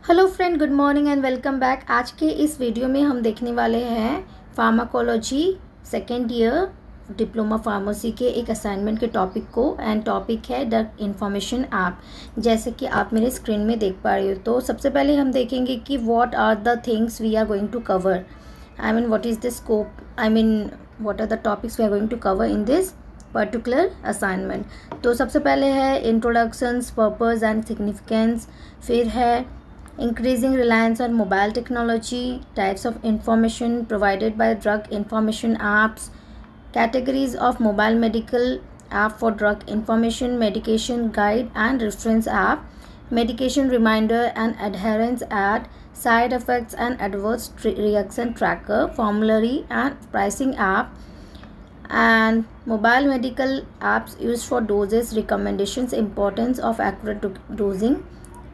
Hello friend, good morning and welcome back. आज के इस वीडियो में हम देखने वाले हैं pharmacology second year diploma pharmacy के एक असाइनमेंट के टॉपिक को। एंड टॉपिक है ड्रग इंफॉर्मेशन ऐप, जैसे कि आप मेरे स्क्रीन में देख पा रहे हो। तो सबसे पहले हम देखेंगे कि what are the things we are going to cover, I mean what is the scope, I mean what are the topics we are going to cover in this particular assignment. तो सबसे पहले है इंट्रोडक्शंस, पर्पस एंड सिग्निफिकेंस, फिर है increasing reliance on mobile technology, types of information provided by drug information apps, categories of mobile medical app for drug information, medication guide and reference app, medication reminder and adherence ad, side effects and adverse reaction tracker, formulary and pricing app, and mobile medical apps used for doses recommendations, importance of accurate dosing,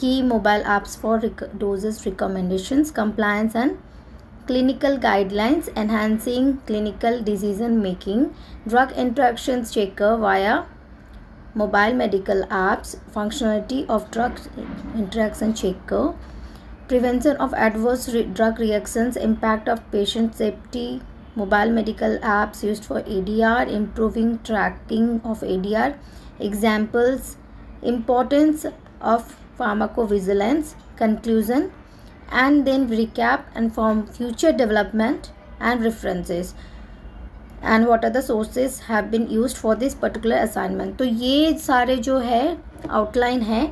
key mobile apps for doses recommendations, compliance and clinical guidelines, enhancing clinical decision making, drug interactions checker via mobile medical apps, functionality of drug interaction checker, prevention of adverse drug reactions, impact of patient safety, mobile medical apps used for ADR, improving tracking of ADR, examples, importance of pharmacovigilance, conclusion, and then recap and from future development and references, and what are the sources have been used for this particular assignment। तो ये सारे जो है outline है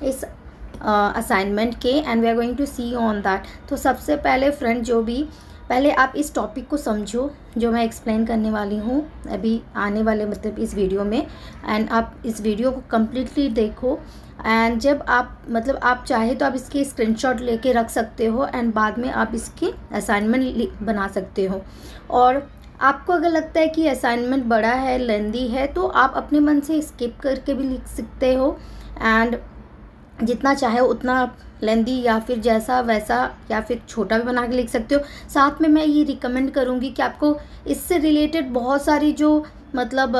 इस assignment के, and we are going to see on that. तो सबसे पहले फ्रेंड, जो भी पहले आप इस टॉपिक को समझो जो मैं एक्सप्लेन करने वाली हूँ अभी आने वाले मतलब इस वीडियो में, एंड आप इस वीडियो को कम्प्लीटली देखो। एंड जब आप चाहे तो आप इसके स्क्रीनशॉट लेके रख सकते हो, एंड बाद में आप इसके असाइनमेंट बना सकते हो। और आपको अगर लगता है कि असाइनमेंट बड़ा है, लेंदी है, तो आप अपने मन से स्किप करके भी लिख सकते हो, एंड जितना चाहे उतना लेंदी या फिर जैसा वैसा या फिर छोटा भी बना के लिख सकते हो। साथ में मैं ये रिकमेंड करूँगी कि आपको इससे रिलेटेड बहुत सारी जो मतलब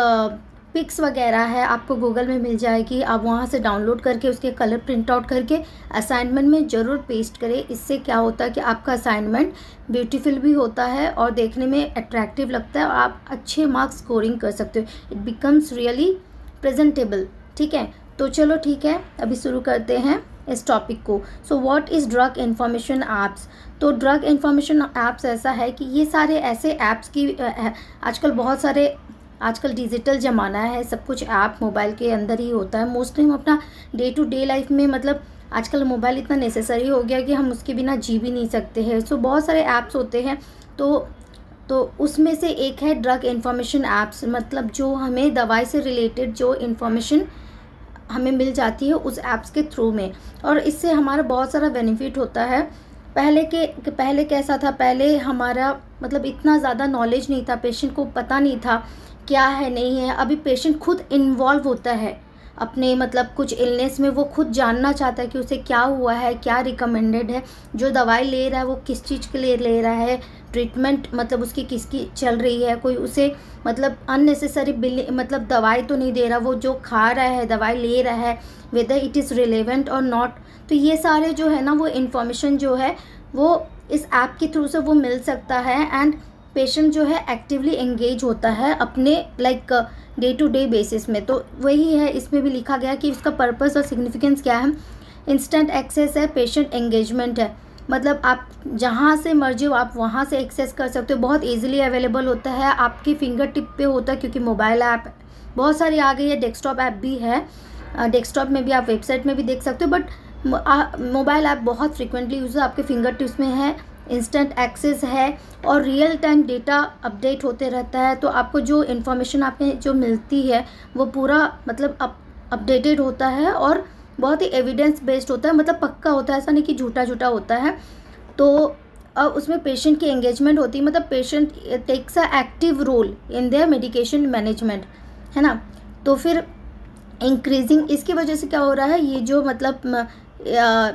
पिक्स वगैरह है आपको गूगल में मिल जाएगी, आप वहाँ से डाउनलोड करके उसके कलर प्रिंट आउट करके असाइनमेंट में ज़रूर पेस्ट करें। इससे क्या होता है कि आपका असाइनमेंट ब्यूटीफुल भी होता है और देखने में अट्रैक्टिव लगता है और आप अच्छे मार्क्स स्कोरिंग कर सकते हो। It becomes really presentable. ठीक है, तो चलो ठीक है, अभी शुरू करते हैं इस टॉपिक को। So what is drug information apps. तो ड्रग इंफॉर्मेशन ऐप्स ऐसा है कि ये सारे ऐसे ऐप्स की आजकल डिजिटल ज़माना है, सब कुछ ऐप मोबाइल के अंदर ही होता है। मोस्टली हम अपना डे टू डे लाइफ में मतलब आजकल मोबाइल इतना नेसेसरी हो गया कि हम उसके बिना जी भी नहीं सकते हैं। सो बहुत सारे ऐप्स होते हैं, तो उसमें से एक है ड्रग इंफॉर्मेशन ऐप्स, मतलब जो हमें दवाई से रिलेटेड जो इन्फॉर्मेशन हमें मिल जाती है उस ऐप्स के थ्रू में, और इससे हमारा बहुत सारा बेनिफिट होता है। पहले कैसा था, पहले हमारा मतलब इतना ज़्यादा नॉलेज नहीं था, पेशेंट को पता नहीं था क्या है नहीं है। अभी पेशेंट खुद इन्वॉल्व होता है अपने मतलब कुछ इलनेस में, वो खुद जानना चाहता है कि उसे क्या हुआ है, क्या रिकमेंडेड है, जो दवाई ले रहा है वो किस चीज़ के लिए ले रहा है, ट्रीटमेंट मतलब उसकी किसकी चल रही है, कोई उसे मतलब अननेसेसरी मतलब दवाई तो नहीं दे रहा, वो जो खा रहा है दवाई ले रहा है वेदर इट इज़ रिलेवेंट और नॉट। तो ये सारे जो है ना वो इन्फॉर्मेशन जो है वो इस ऐप के थ्रू से वो मिल सकता है, एंड पेशेंट जो है एक्टिवली एंगेज होता है अपने like day to day basis में। तो वही है, इसमें भी लिखा गया कि इसका पर्पस और सिग्निफिकेंस क्या है। इंस्टेंट एक्सेस है, पेशेंट एंगेजमेंट है, मतलब आप जहाँ से मर्जी हो आप वहाँ से एक्सेस कर सकते हो, बहुत इजीली अवेलेबल होता है, आपकी फिंगर टिप पे होता है, क्योंकि मोबाइल ऐप बहुत सारी आ गई है, डेस्कटॉप ऐप भी है, डेस्कटॉप में भी आप वेबसाइट में भी देख सकते हो, बट मोबाइल ऐप बहुत फ्रिक्वेंटली यूज आपके फिंगर टिप्स में है, इंस्टेंट एक्सेस है, और रियल टाइम डेटा अपडेट होते रहता है। तो आपको जो इन्फॉर्मेशन आपको जो मिलती है वो पूरा मतलब अपडेटेड होता है और बहुत ही एविडेंस बेस्ड होता है, मतलब पक्का होता है, ऐसा नहीं कि झूठा होता है। तो उसमें पेशेंट की एंगेजमेंट होती है, मतलब patient takes a active role in their medication management, है ना। तो फिर इंक्रीजिंग इसकी वजह से क्या हो रहा है, ये जो मतलब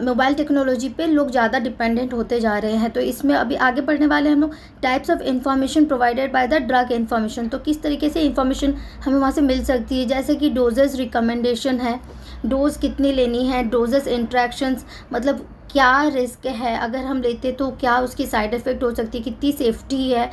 मोबाइल टेक्नोलॉजी पे लोग ज़्यादा डिपेंडेंट होते जा रहे हैं। तो इसमें अभी आगे बढ़ने वाले हम लोग types of information provided by the drug information. तो किस तरीके से इंफॉर्मेशन हमें वहाँ से मिल सकती है, जैसे कि डोजेज रिकमेंडेशन है, डोज कितनी लेनी है, डोजेस इंट्रैक्शंस, मतलब क्या रिस्क है अगर हम लेते तो क्या उसकी साइड इफ़ेक्ट हो सकती है, कितनी सेफ्टी है,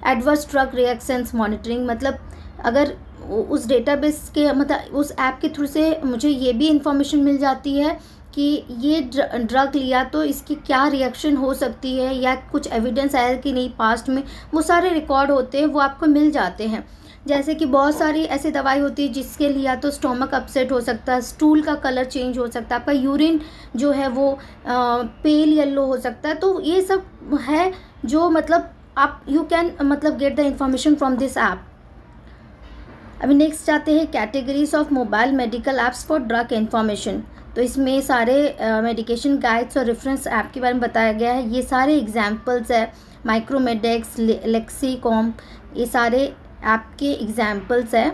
एडवर्स ड्रग रिएक्शंस मॉनिटरिंग। मतलब अगर उस डेटाबेस के मतलब उस ऐप के थ्रू से मुझे ये भी इंफॉर्मेशन मिल जाती है कि ये ड्रग लिया तो इसकी क्या रिएक्शन हो सकती है या कुछ एविडेंस आया कि नहीं पास्ट में, वो सारे रिकॉर्ड होते हैं, वो आपको मिल जाते हैं। जैसे कि बहुत सारी ऐसी दवाई होती है जिसके लिया तो स्टोमक अपसेट हो सकता है, स्टूल का कलर चेंज हो सकता है, आपका यूरिन जो है वो पेल येलो हो सकता है। तो ये सब है जो मतलब आप यू कैन मतलब get the information from this app. अभी नेक्स्ट आते हैं categories of mobile medical apps for drug information. तो इसमें सारे मेडिकेशन गाइड्स और रेफरेंस ऐप के बारे में बताया गया है। ये सारे एग्जाम्पल्स है, माइक्रोमेडेक्स, लेक्सीकॉम, ये सारे ऐप के एग्जाम्पल्स है।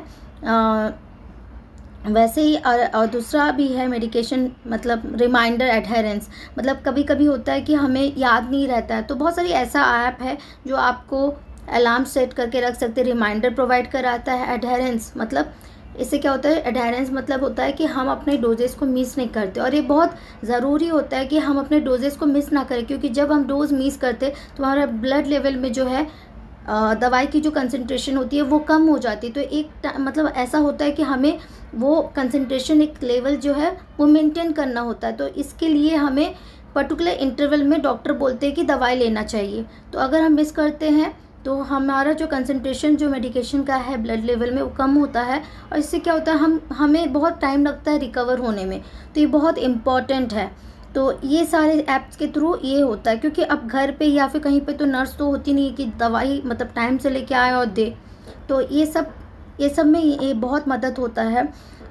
वैसे ही और दूसरा भी है मेडिकेशन मतलब रिमाइंडर एडहेरेंस, मतलब कभी कभी होता है कि हमें याद नहीं रहता है, तो बहुत सारी ऐसा ऐप है जो आपको अलार्म सेट करके रख सकते हैं, रिमाइंडर प्रोवाइड कराता है। एडहेरेंस मतलब इससे क्या होता है, एडहेरेंस मतलब होता है कि हम अपने डोजेस को मिस नहीं करते, और ये बहुत ज़रूरी होता है कि हम अपने डोजेस को मिस ना करें, क्योंकि जब हम डोज मिस करते तो हमारा ब्लड लेवल में जो है दवाई की जो कंसंट्रेशन होती है वो कम हो जाती है। तो एक मतलब ऐसा होता है कि हमें वो कंसंट्रेशन एक लेवल जो है वो मेंटेन करना होता है, तो इसके लिए हमें पर्टिकुलर इंटरवल में डॉक्टर बोलते हैं कि दवाई लेना चाहिए। तो अगर हम मिस करते हैं तो हमारा जो कंसंट्रेशन जो मेडिकेशन का है ब्लड लेवल में वो कम होता है, और इससे क्या होता है हमें बहुत टाइम लगता है रिकवर होने में। तो ये बहुत इम्पॉर्टेंट है। तो ये सारे ऐप्स के थ्रू ये होता है, क्योंकि अब घर पे या फिर कहीं पे तो नर्स तो होती नहीं है कि दवाई मतलब टाइम से लेके आए और दे। तो ये सब में ये बहुत मदद होता है।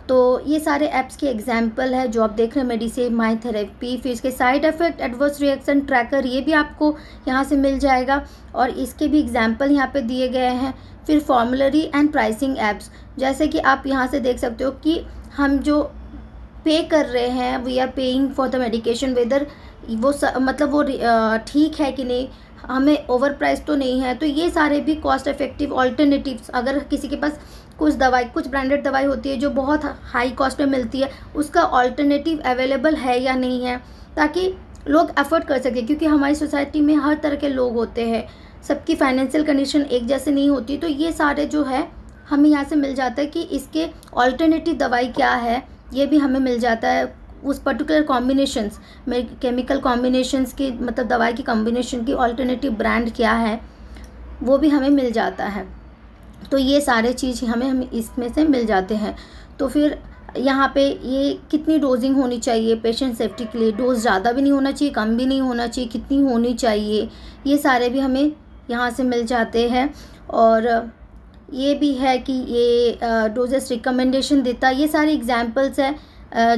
तो ये सारे ऐप्स के एग्जाम्पल है जो आप देख रहे हैं, मेडिसेव, माई थेरेपी, फिर इसके side effect, adverse reaction tracker, ये भी आपको यहाँ से मिल जाएगा और इसके भी एग्जाम्पल यहाँ पे दिए गए हैं। फिर फॉर्मुलरी एंड प्राइसिंग ऐप्स, जैसे कि आप यहाँ से देख सकते हो कि हम जो पे कर रहे हैं, we are paying for the medication, whether वो मतलब वो ठीक है कि नहीं, हमें ओवर प्राइस तो नहीं है। तो ये सारे भी कॉस्ट इफेक्टिव ऑल्टरनेटिव्स, अगर किसी के पास कुछ ब्रांडेड दवाई होती है जो बहुत हाई कॉस्ट में मिलती है, उसका ऑल्टरनेटिव अवेलेबल है या नहीं है, ताकि लोग अफोर्ड कर सके, क्योंकि हमारी सोसाइटी में हर तरह के लोग होते हैं, सबकी फाइनेंशियल कंडीशन एक जैसे नहीं होती। तो ये सारे जो है हमें यहाँ से मिल जाता है कि इसके ऑल्टरनेटिव दवाई क्या है, ये भी हमें मिल जाता है। उस पर्टिकुलर कॉम्बिनेशंस में केमिकल कॉम्बिनेशंस की मतलब दवाई की कॉम्बिनेशन की ऑल्टरनेटिव ब्रांड क्या है वो भी हमें मिल जाता है। तो ये सारे चीज़ हमें इसमें से मिल जाते हैं। तो फिर यहाँ पे ये कितनी डोजिंग होनी चाहिए पेशेंट सेफ्टी के लिए, डोज ज़्यादा भी नहीं होना चाहिए, कम भी नहीं होना चाहिए, कितनी होनी चाहिए, ये सारे भी हमें यहाँ से मिल जाते हैं। और ये भी है कि ये डोजेस रिकमेंडेशन देता है। ये सारे एग्जांपल्स हैं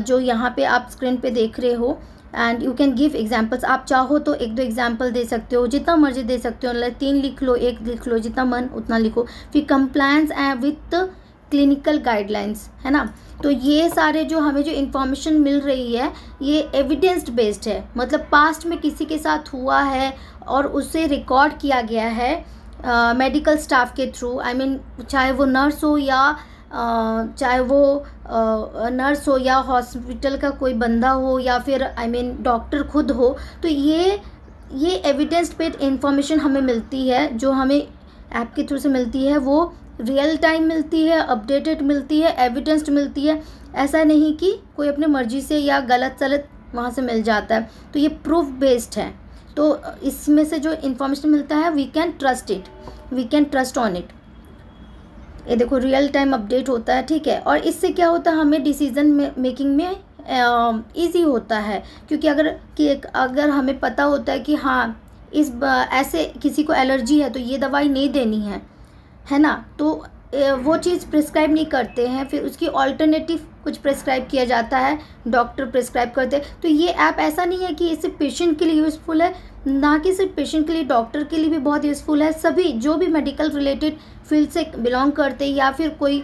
जो यहाँ पे आप स्क्रीन पे देख रहे हो, and you can give examples. आप चाहो तो 1-2 एग्जांपल दे सकते हो, जितना मर्जी दे सकते हो, मतलब 3 लिख लो, 1 लिख लो, जितना मन उतना लिखो। फिर कंप्लायंस विथ क्लिनिकल गाइडलाइंस, है ना। तो ये सारे जो हमें जो इन्फॉर्मेशन मिल रही है ये एविडेंस बेस्ड है, मतलब पास्ट में किसी के साथ हुआ है और उसे रिकॉर्ड किया गया है मेडिकल स्टाफ के थ्रू। आई मीन चाहे वो नर्स हो या नर्स हो या हॉस्पिटल का कोई बंदा हो या फिर डॉक्टर खुद हो। तो ये एविडेंस बेस्ड इंफॉर्मेशन हमें मिलती है, जो हमें ऐप के थ्रू से मिलती है, वो रियल टाइम मिलती है, अपडेटेड मिलती है, एविडेंस्ड मिलती है। ऐसा नहीं कि कोई अपने मर्जी से या गलत सलत वहाँ से मिल जाता है। तो ये प्रूफ बेस्ड है। तो इसमें से जो इन्फॉर्मेशन मिलता है we can trust it, we can trust on it. ये देखो रियल टाइम अपडेट होता है, ठीक है। और इससे क्या होता है, हमें डिसीजन मेकिंग में इजी होता है, क्योंकि अगर हमें पता होता है कि हाँ ऐसे किसी को एलर्जी है तो ये दवाई नहीं देनी है ना, तो वो चीज़ प्रिस्क्राइब नहीं करते हैं, फिर उसकी ऑल्टरनेटिव कुछ प्रिस्क्राइब किया जाता है, डॉक्टर प्रिस्क्राइब करते हैं। तो ये ऐप ऐसा नहीं है कि ये सिर्फ पेशेंट के लिए यूज़फुल है, ना कि सिर्फ पेशेंट के लिए, डॉक्टर के लिए भी बहुत यूज़फुल है। सभी जो भी मेडिकल रिलेटेड फील्ड से बिलोंग करते हैं या फिर कोई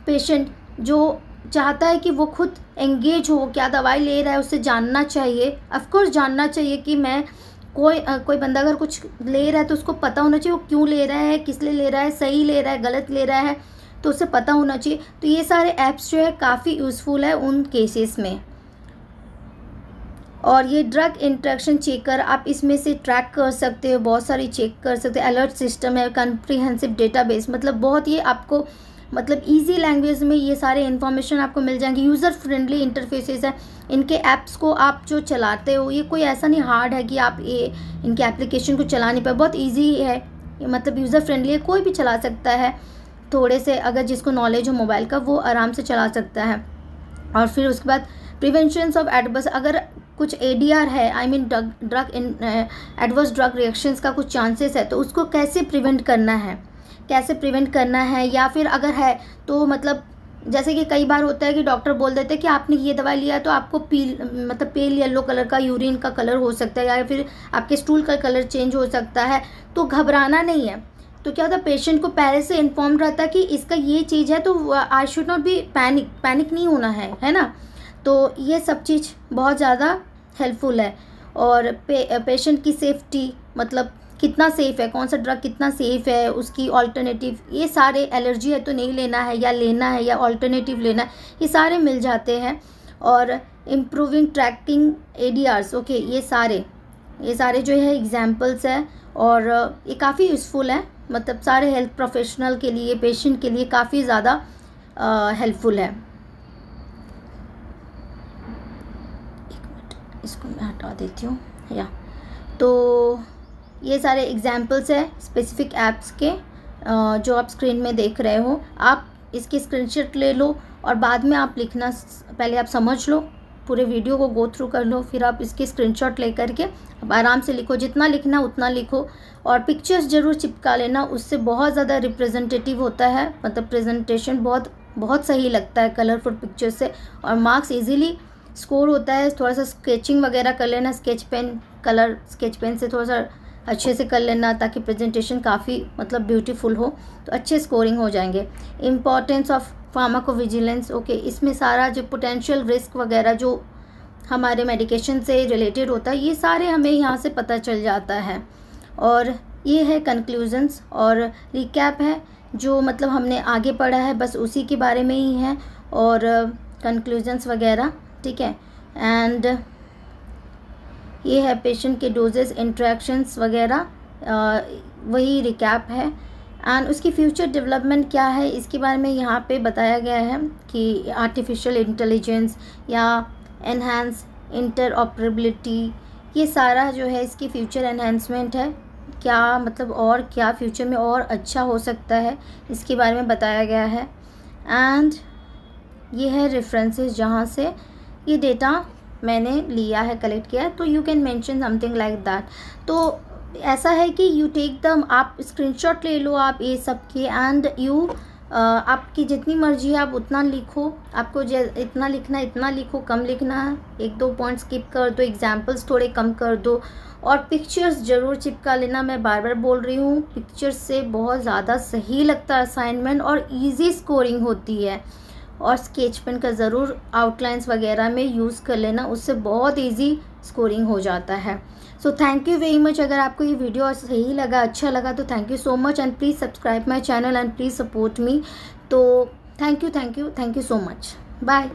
पेशेंट जो चाहता है कि वो खुद एंगेज हो, क्या दवाई ले रहा है उससे जानना चाहिए। ऑफकोर्स जानना चाहिए कि मैं कोई बंदा अगर कुछ ले रहा है तो उसको पता होना चाहिए वो क्यों ले रहा है, किस लिए ले रहा है, सही ले रहा है, गलत ले रहा है। तो उसे पता होना चाहिए। तो ये सारे ऐप्स जो है काफ़ी यूज़फुल है उन केसेस में। और ये ड्रग इंटरेक्शन चेकर आप इसमें से ट्रैक कर सकते हो, बहुत सारी चेक कर सकते हो। अलर्ट सिस्टम है, कम्प्रीहेंसिव डेटाबेस, मतलब बहुत ये आपको मतलब इजी लैंग्वेज में ये सारे इन्फॉर्मेशन आपको मिल जाएंगे। यूज़र फ्रेंडली इंटरफेसेस है इनके ऐप्स को आप जो चलाते हो, ये कोई ऐसा नहीं हार्ड है कि आप ये इनके एप्लीकेशन को चला नहीं पाए, बहुत ईजी है, मतलब यूज़र फ्रेंडली है, कोई भी चला सकता है। थोड़े से अगर जिसको नॉलेज हो मोबाइल का वो आराम से चला सकता है। और फिर उसके बाद प्रिवेंशन ऑफ एडवर्स, अगर कुछ ADR है, I mean drug adverse drug reactions का कुछ चांसेस है, तो उसको कैसे प्रिवेंट करना है, या फिर अगर है तो मतलब जैसे कि कई बार होता है कि डॉक्टर बोल देते हैं कि आपने ये दवाई लिया तो आपको पेल येलो कलर का यूरिन का कलर हो सकता है, या फिर आपके स्टूल का कलर चेंज हो सकता है। तो घबराना नहीं है। तो क्या होता है, पेशेंट को पहले से इन्फॉर्म रहता है कि इसका ये चीज़ है, तो I should not be panic नहीं होना है ना। तो ये सब चीज़ बहुत ज़्यादा हेल्पफुल है। और पेशेंट की सेफ्टी, मतलब कितना सेफ़ है, कौन सा ड्रग कितना सेफ़ है, उसकी ऑल्टरनेटिव, ये सारे, एलर्जी है तो नहीं लेना है या ऑल्टरनेटिव लेना है, ये सारे मिल जाते हैं। और इम्प्रूविंग ट्रैकिंग ADRs, ओके, ये सारे जो है एग्जाम्पल्स है। और ये काफ़ी यूज़फुल है, मतलब सारे हेल्थ प्रोफेशनल के लिए, पेशेंट के लिए काफ़ी ज़्यादा हेल्पफुल है। इसको मैं हटा देती हूँ। तो ये सारे एग्जाम्पल्स है स्पेसिफिक ऐप्स के जो आप स्क्रीन में देख रहे हो। आप इसकी स्क्रीनशॉट ले लो और बाद में आप लिखना, पहले आप समझ लो, पूरे वीडियो को गो थ्रू कर लो, फिर आप इसकी स्क्रीनशॉट ले करके अब आराम से लिखो, जितना लिखना उतना लिखो। और पिक्चर्स ज़रूर चिपका लेना, उससे बहुत ज़्यादा रिप्रेजेंटेटिव होता है, मतलब प्रेजेंटेशन बहुत सही लगता है कलरफुल पिक्चर से, और मार्क्स इजीली स्कोर होता है। थोड़ा सा स्केचिंग वगैरह कर लेना, स्केच पेन से थोड़ा सा अच्छे से कर लेना, ताकि प्रेजेंटेशन काफ़ी मतलब ब्यूटीफुल हो, तो अच्छे स्कोरिंग हो जाएंगे। इम्पॉर्टेंस ऑफ फार्माकोविजिलेंस, ओके, इसमें सारा जो पोटेंशियल रिस्क वगैरह जो हमारे मेडिकेशन से रिलेटेड होता है, ये सारे हमें यहाँ से पता चल जाता है। और ये है कंक्लूजन्स और रिकैप है, जो मतलब हमने आगे पढ़ा है बस उसी के बारे में ही है, और कंक्लूजन्स वगैरह, ठीक है। एंड ये है पेशेंट के डोजेस, इंट्रैक्शंस वगैरह, वही रिकैप है। एंड उसकी फ्यूचर डेवलपमेंट क्या है इसके बारे में यहाँ पे बताया गया है कि आर्टिफिशियल इंटेलिजेंस या एनहांस इंटरऑपरेबिलिटी, ये सारा जो है इसकी फ्यूचर एनहांसमेंट है, क्या मतलब और क्या फ्यूचर में और अच्छा हो सकता है, इसके बारे में बताया गया है। एंड ये है रेफरेंसेस जहाँ से ये डेटा मैंने लिया है, कलेक्ट किया है। तो you can mention something like that. तो ऐसा है कि यू टेक द, आप स्क्रीनशॉट ले लो आप ये सब के, एंड यू आपकी जितनी मर्जी है आप उतना लिखो, आपको इतना लिखना है इतना लिखो, कम लिखना है 1-2 पॉइंट स्किप कर दो, एग्जाम्पल्स थोड़े कम कर दो, और पिक्चर्स ज़रूर चिपका लेना। मैं बार बार बोल रही हूँ, पिक्चर्स से बहुत ज़्यादा सही लगता है असाइनमेंट और ईजी स्कोरिंग होती है। और स्केच पेन का ज़रूर आउटलाइंस वगैरह में यूज़ कर लेना, उससे बहुत इजी स्कोरिंग हो जाता है। So thank you very much. अगर आपको ये वीडियो सही लगा, अच्छा लगा, तो thank you so much, and please subscribe my channel and please support me. तो thank you so much, bye.